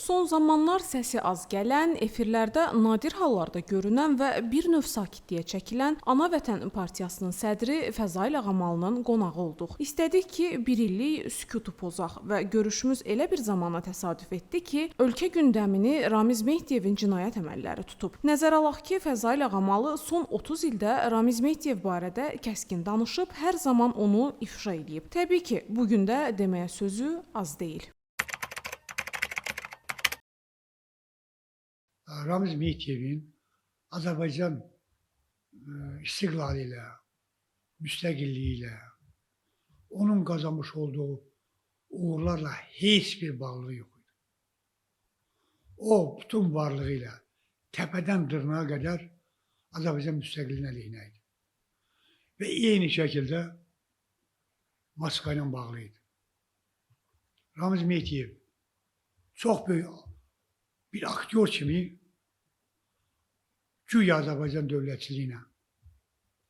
Son zamanlar səsi az gələn, efirlərdə nadir hallarda görünən və bir növ sakitliyə çəkilən Ana Vətən Partiyasının sədri Fəzail Ağamalının qonağı olduq. İstədik ki, bir illik sükutu pozaq və görüşümüz elə bir zamana təsadüf etdi ki, ölkə gündəmini Ramiz Mehdiyevin cinayət əməlləri tutub. Nəzərə alaq ki, Fəzail Ağamalı son 30 ildə Ramiz Mehdiyev barədə kəskin danışıb, hər zaman onu ifşa edib. Təbii ki, bugün də deməyə sözü az deyil. Ramiz Mehdiyevin Azərbaycan istiqlalı ilə, müstəqilliyi ilə, onun qazanmış olduğu uğurlarla heç bir bağlılığı yox idi. O, bütün varlığı ilə təpədən dırnağa qədər Azərbaycan müstəqilliyinin əleyhinə idi. Və eyni şəkildə Moskva ilə bağlı idi. Ramiz Mehdiyev çox böyük bir aktyor kimi güya Azərbaycan dövlətçiliyinə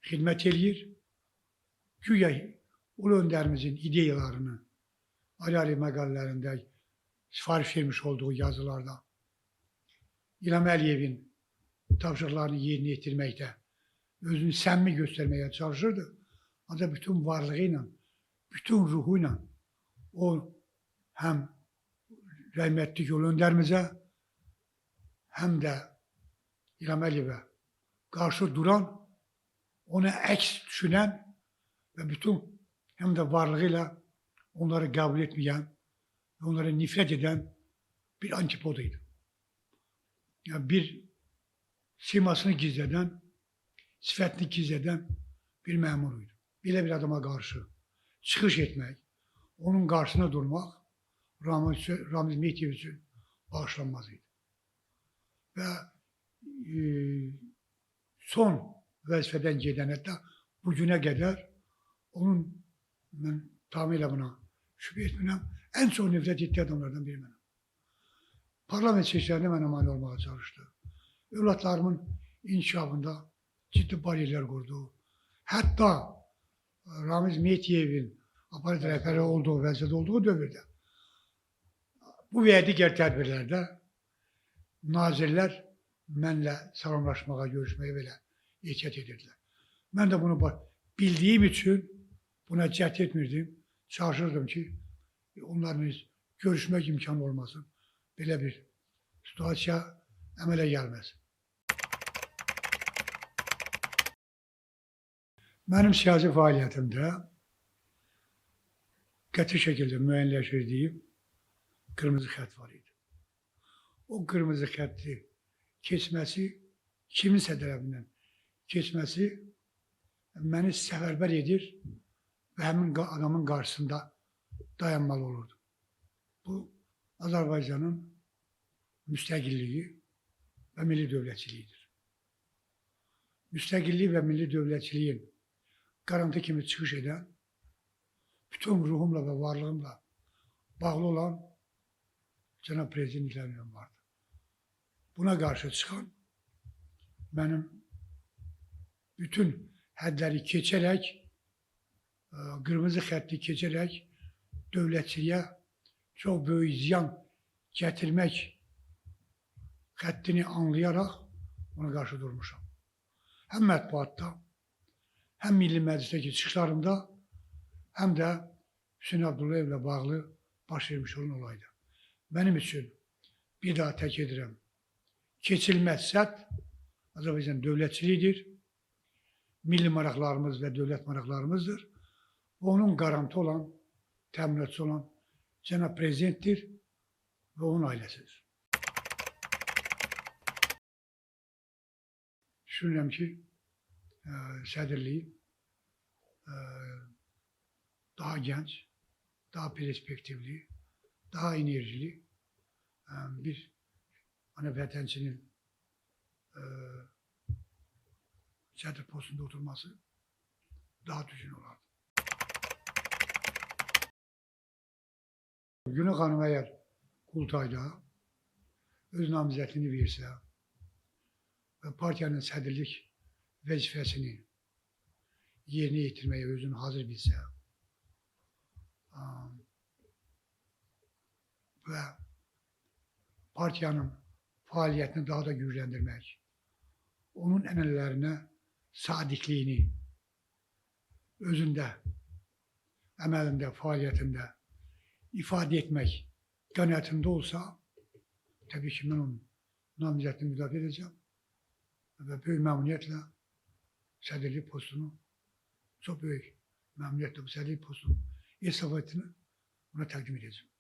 xidmət eləyir, güya ulu öndərimizin ideyalarını ayrı-ayrı məqalələrində sifariş vermiş olduğu yazılarda İlham Əliyevin tapşırıqlarını yerinə yetirməkdə özünü səmimi göstərməyə çalışırdı. Ancaq bütün varlığı ilə, bütün ruhu ilə o həm rəhmətli ulu öndərimizə, həm də İlham Əliyevə qarşı duran, ona əks düşünən və bütün həm də varlığı ilə onları qəbul etməyən və onlara nifrət edən bir antipod idi. Yəni bir simasını gizlədən, sifətini gizlədən bir məmur idi. Belə bir adama qarşı çıxış etmək, onun qarşısına durmaq Ramiz Mehdiyev üçün bağışlanmaz idi. Və son vəzifədən gedən, hətta bugünə qədər onun, mən tamamilə buna şübhə etmirəm, ən çox nifrət etdiyi adamlardan biri mənəm. Parlament seçkilərində mənə mane olmağa çalışdı. Övladlarımın inkişafında ciddi bariyerlər qurdu. Hətta Ramiz Mehdiyevin aparat rəhbəri olduğu, vəzifədə olduğu dövrdə bu və digər tədbirlərdə nazirlər mənlə salamlaşmağa, görüşməyə belə ehtiyat edirdilər. Mən də bunu bildiyim üçün buna cəhd etmirdim. Çalışırdım ki, onlarla görüşmək imkanı olmasın. Belə bir situasiya əmələ gəlməsin. Mənim siyasi fəaliyyətimdə qəti şəkildə müəyyənləşdirdiyim qırmızı xətt var idi. O qırmızı xətti keçməsi, kiminsə tərəfindən keçməsi məni səfərbər edir və həmin adamın qarşısında dayanmalı olurdu. Bu, Azərbaycanın müstəqilliyi və milli dövlətçiliyidir. Müstəqillik və milli dövlətçiliyin qarantı kimi çıxış edən, bütün ruhumla və varlığımla bağlı olan Cənab Prezident İlham Əliyev vardı. Buna qarşı çıxan, mənim bütün hədləri keçərək, qırmızı xətti keçərək dövlətçiliyə çox böyük ziyan gətirmək xəttini anlayaraq ona qarşı durmuşam. Həm mətbuatda, həm Milli Məclisdəki çıxışlarımda, həm də Hüseyin Abdullayevlə bağlı baş vermiş olan olayda. Mənim üçün bir daha tək edirəm, keçilməz sədd Azərbaycan dövlətçiliyidir, milli maraqlarımız və dövlət maraqlarımızdır. Onun qarantı olan, təminatçısı olan Cənab Prezidentdir və onun ailəsidir. Düşünürəm ki, sədrliyi daha gənc, daha perspektivli, daha enerjili bir vətənçinin sədr postunda oturması daha düzgün olardı. Günə xanım əgər Qultayda öz namizədliyini versə və partiyanın sədrlik vəzifəsini yerinə yetirməyə özünü hazır bilsə və partiyanın faaliyetini daha da güçlendirmek, onun emellerine sadiqliyini özünde, əməlində, fəaliyyətində ifade etmək qənaətində olsa, tabii ki, mən onun namizədini müdafiə edəcəm və böyük məmnuniyyətlə sədrlik postunu, çox böyük məmnuniyyətlə bu sədrlik postunun estafetini ona təqdim edəcəm.